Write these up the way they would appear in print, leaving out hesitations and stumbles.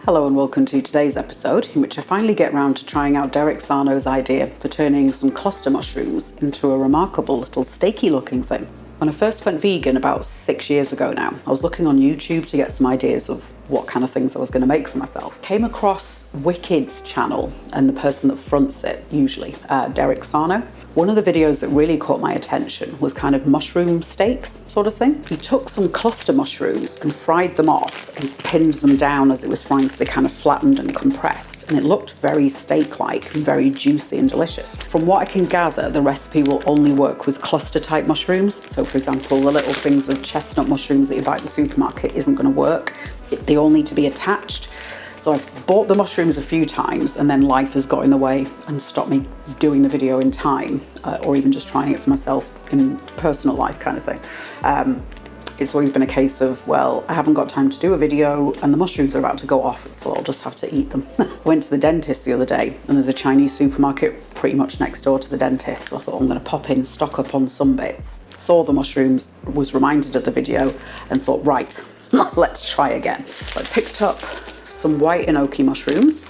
Hello and welcome to today's episode, in which I finally get round to trying out Derek Sarno's idea for turning some cluster mushrooms into a remarkable little steaky looking thing. When I first went vegan about 6 years ago now, I was looking on YouTube to get some ideas of what kind of things I was going to make for myself. Came across Wicked's channel and the person that fronts it, usually, Derek Sarno. One of the videos that really caught my attention was kind of mushroom steaks sort of thing. He took some cluster mushrooms and fried them off and pinned them down as it was frying, so they kind of flattened and compressed. And it looked very steak-like and very juicy and delicious. From what I can gather, the recipe will only work with cluster type mushrooms. So for example, the little things of chestnut mushrooms that you buy at the supermarket isn't going to work. They all need to be attached. So I've bought the mushrooms a few times and then life has got in the way and stopped me doing the video in time, or even just trying it for myself in personal life kind of thing. It's always been a case of, well, I haven't got time to do a video and the mushrooms are about to go off, so I'll just have to eat them. I went to the dentist the other day and there's a Chinese supermarket pretty much next door to the dentist. So I thought I'm going to pop in, stock up on some bits. Saw the mushrooms, was reminded of the video and thought, right, let's try again. So I picked up some white enoki mushrooms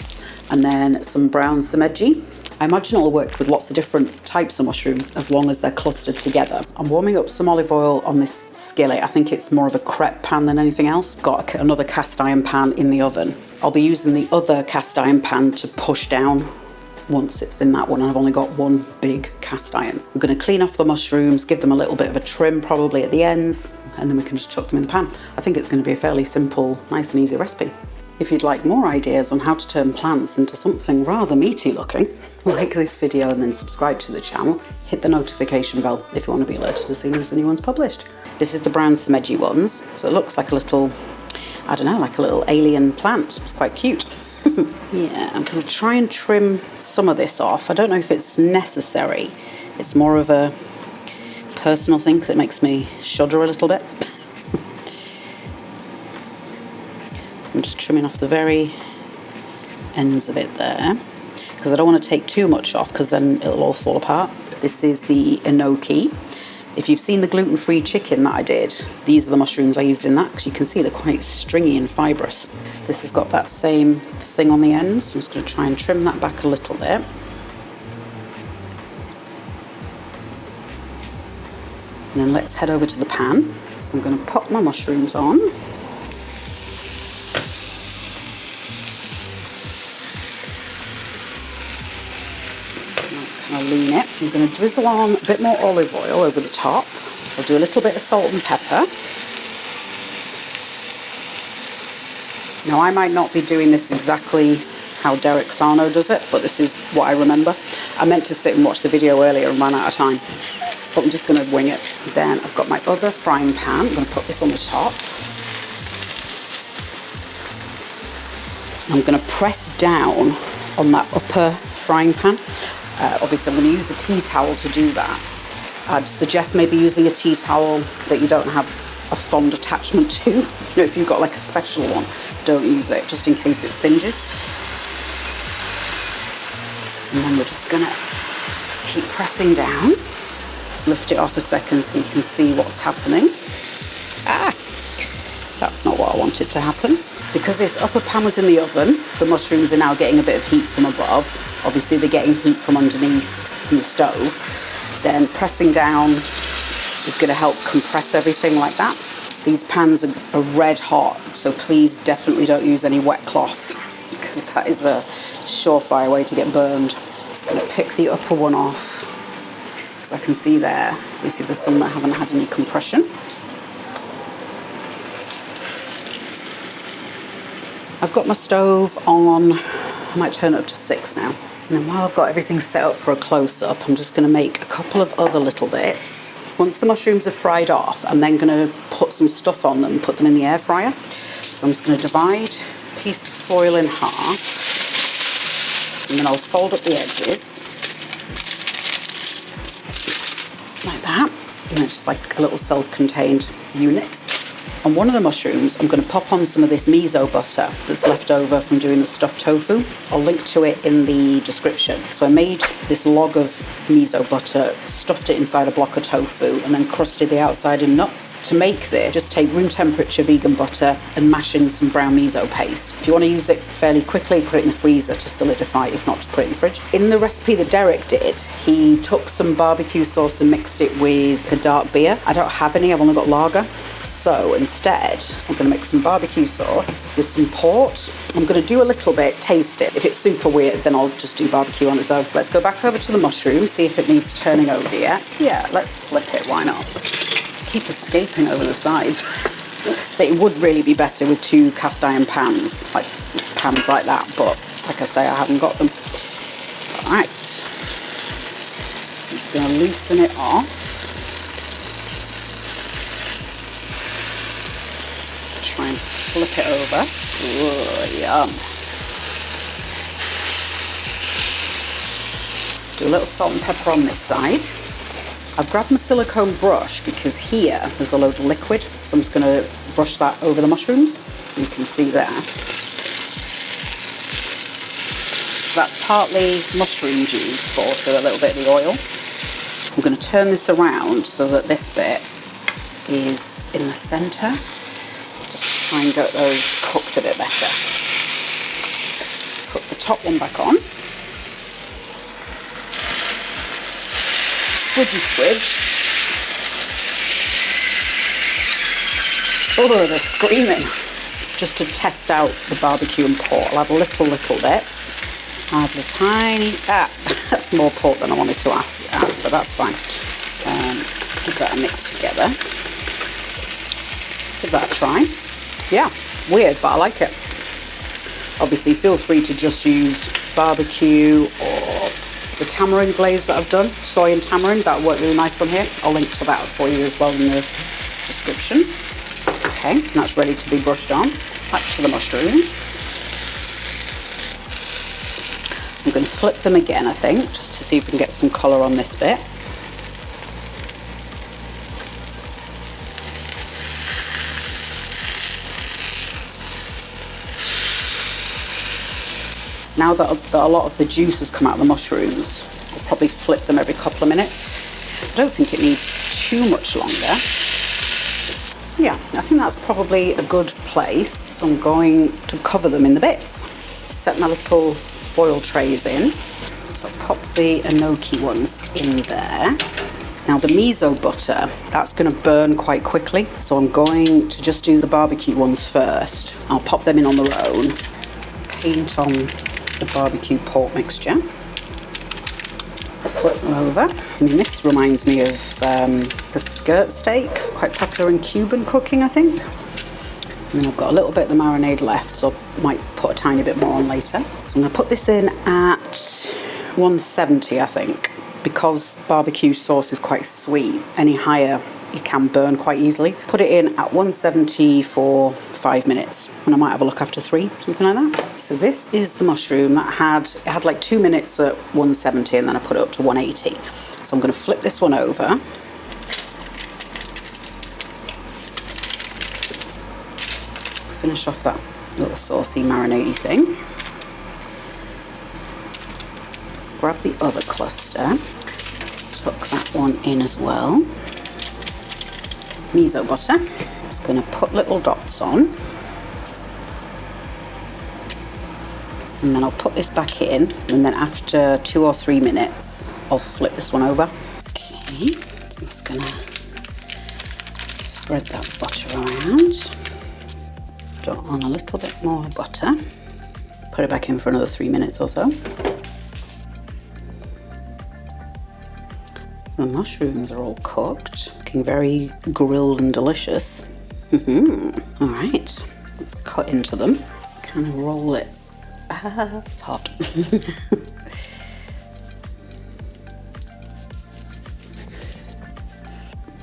and then some brown shimeji. I imagine it'll work with lots of different types of mushrooms as long as they're clustered together. I'm warming up some olive oil on this skillet. I think it's more of a crepe pan than anything else. Got another cast iron pan in the oven. I'll be using the other cast iron pan to push down once it's in that one. I've only got one big cast iron. I'm going to clean off the mushrooms, give them a little bit of a trim probably at the ends, and then we can just chuck them in the pan. I think it's going to be a fairly simple, nice and easy recipe. If you'd like more ideas on how to turn plants into something rather meaty looking, like this video and then subscribe to the channel. Hit the notification bell if you want to be alerted as soon as a new one's published. This is the brown shimeji ones, so it looks like a little, I don't know, like a little alien plant. It's quite cute. Yeah, I'm going to try and trim some of this off. I don't know if it's necessary. It's more of a personal thing because it makes me shudder a little bit. I'm just trimming off the very ends of it there because I don't want to take too much off because then it'll all fall apart. This is the enoki. If you've seen the gluten-free chicken that I did, these are the mushrooms I used in that because you can see they're quite stringy and fibrous. This has got that same thing on the ends. So I'm just going to try and trim that back a little bit. And then let's head over to the pan. So I'm going to pop my mushrooms on. I'll lean it. I'm going to drizzle on a bit more olive oil over the top. I'll do a little bit of salt and pepper. Now I might not be doing this exactly how Derek Sarno does it, but this is what I remember. I meant to sit and watch the video earlier and ran out of time, so I'm just going to wing it. Then I've got my other frying pan. I'm going to put this on the top. I'm going to press down on that upper frying pan. Obviously I'm going to use a tea towel to do that. I'd suggest maybe using a tea towel that you don't have a fond attachment to. You know, if you've got like a special one, don't use it, just in case it singes. And then we're just going to keep pressing down. Just lift it off a second so you can see what's happening. That's not what I wanted to happen. Because this upper pan was in the oven, the mushrooms are now getting a bit of heat from above. Obviously they're getting heat from underneath, from the stove. Then pressing down is going to help compress everything like that. These pans are red hot, so please definitely don't use any wet cloths because that is a surefire way to get burned. Just going to pick the upper one off because I can see there, you see there's some that haven't had any compression. I've got my stove on, I might turn it up to 6 now. And then while I've got everything set up for a close-up, I'm just going to make a couple of other little bits. Once the mushrooms are fried off, I'm then going to put some stuff on them, put them in the air fryer. So I'm just going to divide a piece of foil in half. And then I'll fold up the edges. Like that. And it's just like a little self-contained unit. On one of the mushrooms, I'm going to pop on some of this miso butter that's left over from doing the stuffed tofu. I'll link to it in the description. So I made this log of miso butter, stuffed it inside a block of tofu, and then crusted the outside in nuts. To make this, just take room temperature vegan butter and mash in some brown miso paste. If you want to use it fairly quickly, put it in the freezer to solidify. If not, just put it in the fridge. In the recipe that Derek did, he took some barbecue sauce and mixed it with a dark beer. I don't have any, I've only got lager. So instead, I'm going to mix some barbecue sauce with some port. I'm going to do a little bit, taste it. If it's super weird, then I'll just do barbecue on its own. Let's go back over to the mushroom, see if it needs turning over yet. Yeah, let's flip it, why not? Keep escaping over the sides. So it would really be better with 2 cast iron pans, like pans like that, but like I say, I haven't got them. All right, so I'm just going to loosen it off. Try and flip it over. Ooh, yum. Do a little salt and pepper on this side. I've grabbed my silicone brush because here there's a load of liquid, so I'm just going to brush that over the mushrooms, so you can see there. So that's partly mushroom juice, but also a little bit of the oil. I'm going to turn this around so that this bit is in the centre. Just try and get those cooked a bit better. Put the top one back on. Squidgy squidge. Oh, they're screaming. Just to test out the barbecue and pork, I'll add a little bit. I'll add a tiny, that's more pork than I wanted to add, but that's fine. Give that a mix together. Give that a try. Yeah, weird, but I like it. Obviously, feel free to just use barbecue or the tamarind glaze that I've done, soy and tamarind, that'll work really nice on here. I'll link to that for you as well in the description. Okay, that's ready to be brushed on. Back to the mushrooms. I'm going to flip them again, I think, just to see if we can get some colour on this bit. Now that a lot of the juice has come out of the mushrooms, I'll probably flip them every couple of minutes. I don't think it needs too much longer. Yeah, I think that's probably a good place. So I'm going to cover them in the bits. Set my little foil trays in. So I'll pop the enoki ones in there. Now the miso butter, that's going to burn quite quickly. So I'm going to just do the barbecue ones first. I'll pop them in on their own. Paint on the barbecue pork mixture. Flip them over. I mean, this reminds me of the skirt steak, quite popular in Cuban cooking, I think. And then I've got a little bit of the marinade left, so I might put a tiny bit more on later. So I'm going to put this in at 170, I think, because barbecue sauce is quite sweet. Any higher, it can burn quite easily. Put it in at 170 for 5 minutes, and I might have a look after 3, something like that. So this is the mushroom that had like 2 minutes at 170, and then I put it up to 180. So I'm going to flip this one over. Finish off that little saucy marinade thing. Grab the other cluster, tuck that one in as well. Miso butter. Just going to put little dots on. And then I'll put this back in, and then after 2 or 3 minutes, I'll flip this one over. Okay, so I'm just going to spread that butter around. Dot on a little bit more butter. Put it back in for another 3 minutes or so. The mushrooms are all cooked, looking very grilled and delicious. All right, let's cut into them. Kind of roll it. It's hot.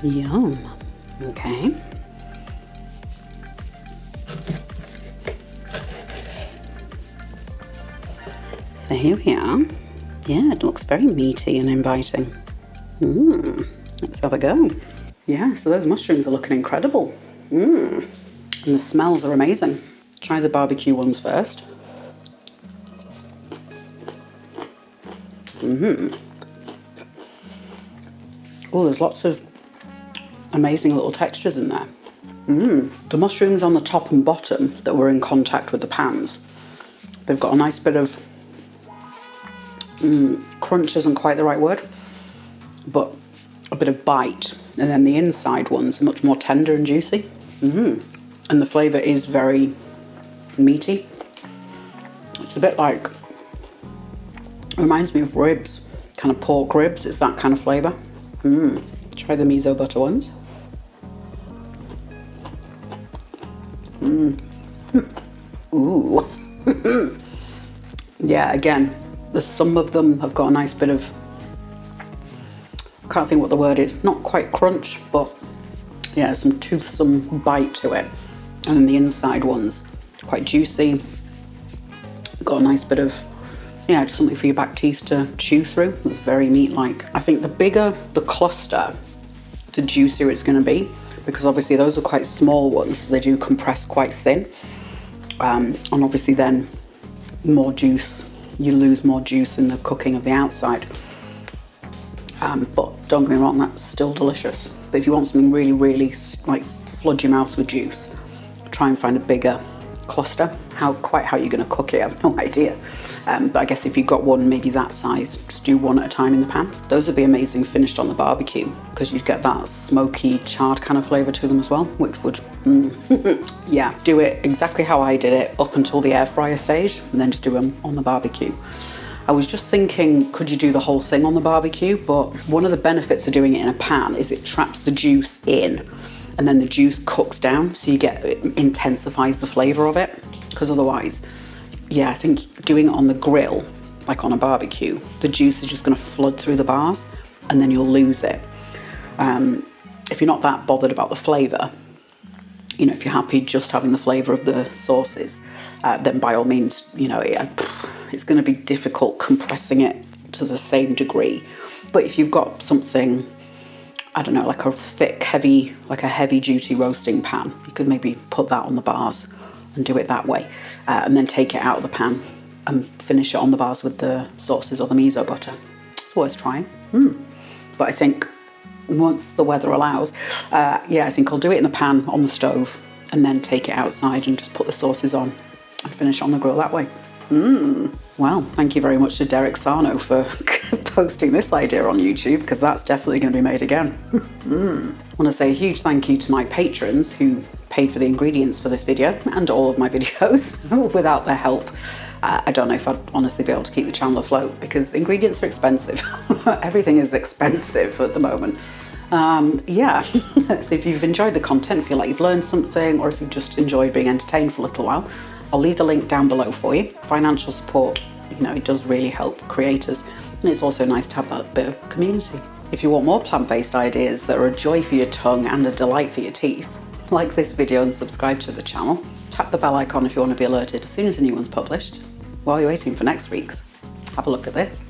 Yum. Okay. So here we are. Yeah, it looks very meaty and inviting. Let's have a go. Yeah, so those mushrooms are looking incredible. And the smells are amazing. Try the barbecue ones first. Oh, there's lots of amazing little textures in there. The mushrooms on the top and bottom that were in contact with the pans, they've got a nice bit of crunch isn't quite the right word, but a bit of bite. And then the inside ones are much more tender and juicy. And the flavour is very meaty. It's a bit like, it reminds me of ribs, kind of pork ribs. It's that kind of flavour. Try the miso butter ones. Ooh. Yeah, again, some of them have got a nice bit of, I can't think what the word is, not quite crunch, but yeah, some toothsome bite to it. And then the inside ones, quite juicy. Got a nice bit of, yeah, just something for your back teeth to chew through. That's very meat-like. I think the bigger the cluster, the juicier it's going to be, because obviously those are quite small ones, so they do compress quite thin. And obviously then more juice, you lose more juice in the cooking of the outside. But don't get me wrong, that's still delicious. But if you want something really, really like flood your mouth with juice, try and find a bigger cluster. Quite how you're going to cook it, I have no idea. But I guess if you've got one maybe that size, just do one at a time in the pan. Those would be amazing finished on the barbecue, because you'd get that smoky, charred kind of flavour to them as well, which would, yeah. Do it exactly how I did it up until the air fryer stage, and then just do them on the barbecue. I was just thinking, could you do the whole thing on the barbecue? But one of the benefits of doing it in a pan is it traps the juice in, and then the juice cooks down, so it intensifies the flavour of it. Because otherwise, yeah, I think doing it on the grill, like on a barbecue, the juice is just going to flood through the bars, and then you'll lose it. If you're not that bothered about the flavour, you know, if you're happy just having the flavour of the sauces, then by all means, you know, it's going to be difficult compressing it to the same degree. But if you've got something, I don't know, like a thick, heavy, like a heavy duty roasting pan, you could maybe put that on the bars and do it that way, and then take it out of the pan and finish it on the bars with the sauces or the miso butter. It's worth trying. But I think once the weather allows, yeah, I think I'll do it in the pan on the stove and then take it outside and just put the sauces on and finish on the grill that way. Well, thank you very much to Derek Sarno for posting this idea on YouTube, because that's definitely going to be made again. I want to say a huge thank you to my patrons who paid for the ingredients for this video and all of my videos. Without their help, I don't know if I'd honestly be able to keep the channel afloat, because ingredients are expensive. Everything is expensive at the moment. Yeah, so if you've enjoyed the content, feel like you've learned something, or if you've just enjoyed being entertained for a little while, I'll leave the link down below for you. Financial support, you know, it does really help creators, and it's also nice to have that bit of community. If you want more plant-based ideas that are a joy for your tongue and a delight for your teeth, like this video and subscribe to the channel. Tap the bell icon if you want to be alerted as soon as a new one's published. While you're waiting for next week's, have a look at this.